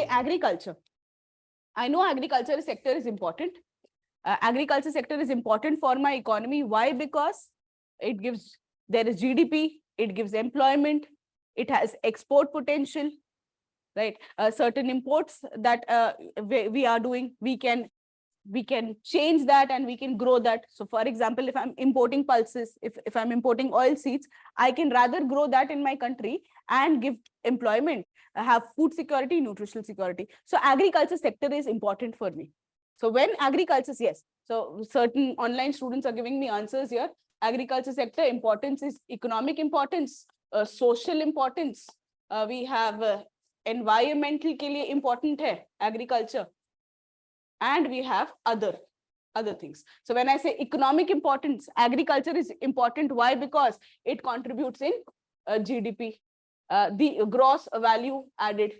say agriculture, I know agriculture sector is important. Agriculture sector is important for my economy. Why? Because it gives, there is GDP, it gives employment, it has export potential, right? Certain imports that we are doing, we can change that and we can grow that. So for example, if I'm importing pulses, if I'm importing oil seeds, I can rather grow that in my country and give employment, have food security, nutritional security. So agriculture sector is important for me. So when agriculture, yes, so certain online students are giving me answers here. Agriculture sector importance is economic importance, social importance, we have environmental के लिए important है agriculture, and we have other things. So when I say economic importance, agriculture is important. Why? Because it contributes in GDP, the gross value added.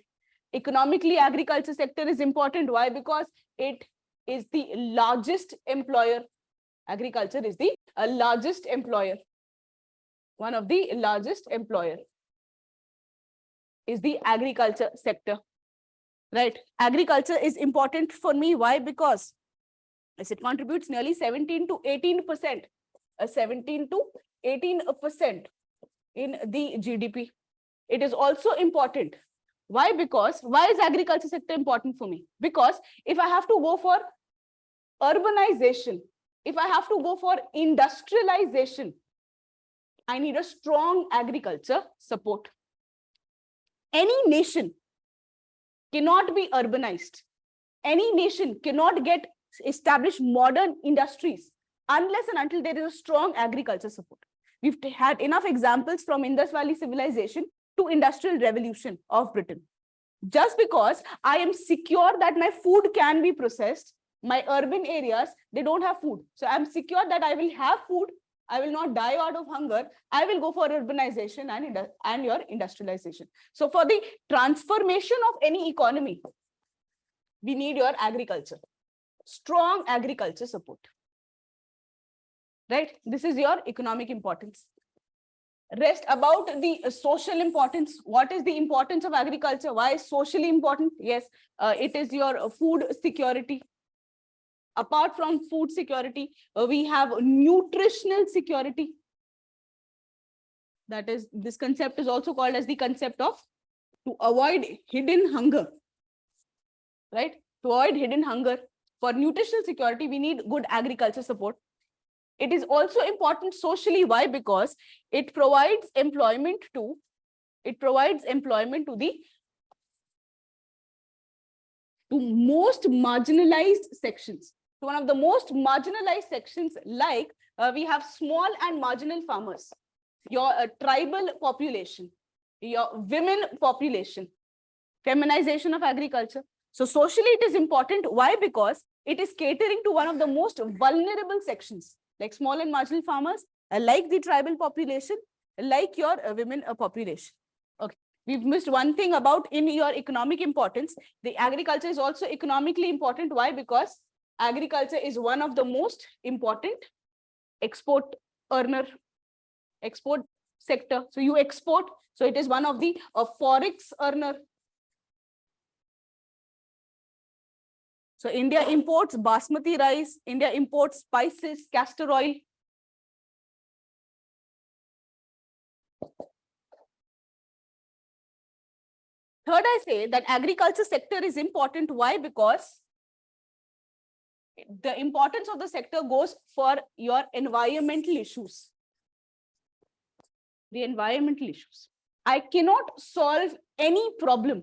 Economically, agriculture sector is important. Why? Because it is the largest employer. Agriculture is the largest employer. One of the largest employer is the agriculture sector. Right? Agriculture is important for me. Why? Because it contributes nearly 17 to 18%, 17 to 18% in the GDP. It is also important. Why? Because why is agriculture sector important for me? Because if I have to go for urbanization, if I have to go for industrialization, I need a strong agriculture support. Any nation cannot be urbanized. Any nation cannot get established modern industries unless and until there is a strong agriculture support. We've had enough examples from Indus Valley civilization to industrial revolution of Britain. Just because I am secure that my food can be processed, my urban areas, they don't have food. So I'm secure that I will have food. I will not die out of hunger. I will go for urbanization and your industrialization. So for the transformation of any economy, we need your agriculture, strong agriculture support. Right? This is your economic importance. Rest about the social importance. What is the importance of agriculture? Why is socially important? Yes, it is your food security. Apart from food security, we have nutritional security. That is, this concept is also called as the concept of to avoid hidden hunger. Right? To avoid hidden hunger. For nutritional security, we need good agriculture support. It is also important socially. Why? Because it provides employment to the most marginalized sections. So one of the most marginalized sections, like we have small and marginal farmers, your tribal population, your women population, feminization of agriculture. So socially it is important. Why? Because it is catering to one of the most vulnerable sections, like small and marginal farmers, like the tribal population, like your women population. Okay. We've missed one thing about in your economic importance. The agriculture is also economically important. Why? Because agriculture is one of the most important export earner, export sector. So you export. So it is one of the forex earner. So India imports basmati rice, India imports spices, castor oil. Third, I say that agriculture sector is important. Why? Because the importance of the sector goes for your environmental issues. The environmental issues. I cannot solve any problem.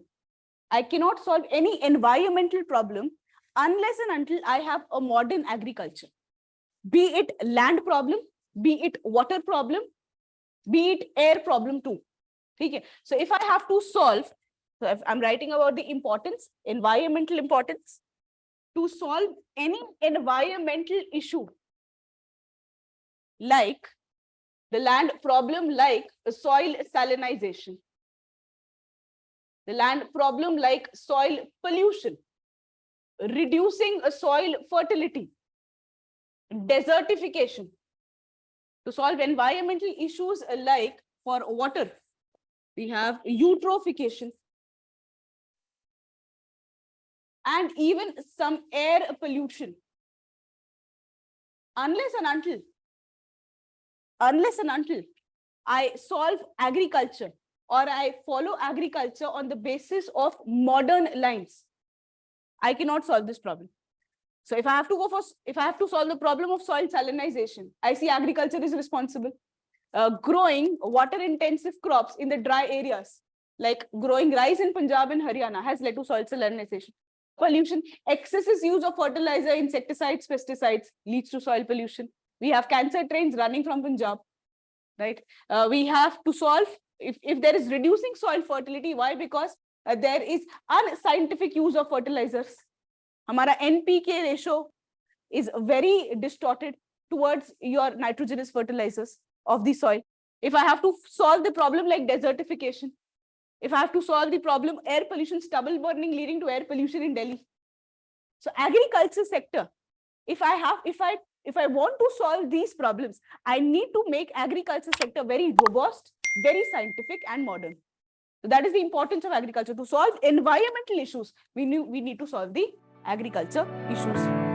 I cannot solve any environmental problem unless and until I have a modern agriculture. Be it land problem, be it water problem, be it air problem too. Okay. So if I have to solve, so if I'm writing about the importance, environmental importance, to solve any environmental issue, like the land problem, like soil salinization, the land problem like soil pollution, reducing soil fertility, desertification. To solve environmental issues like for water, we have eutrophication. and even some air pollution. Unless and until I solve agriculture or I follow agriculture on the basis of modern lines, I cannot solve this problem. So if I have to solve the problem of soil salinization, I see agriculture is responsible. Growing water intensive crops in the dry areas, like growing rice in Punjab and Haryana, has led to soil salinization. Pollution, excessive use of fertilizer, insecticides, pesticides leads to soil pollution. We have cancer trains running from Punjab, right? We have to solve, if there is reducing soil fertility, why? Because there is unscientific use of fertilizers. Hamara NPK ratio is very distorted towards your nitrogenous fertilizers of the soil. If I have to solve the problem like desertification, if I have to solve the problem air pollution, stubble burning leading to air pollution in Delhi. So agriculture sector, if I want to solve these problems, I need to make agriculture sector very robust, very scientific and modern. So that is the importance of agriculture. To solve environmental issues, we need to solve the agriculture issues.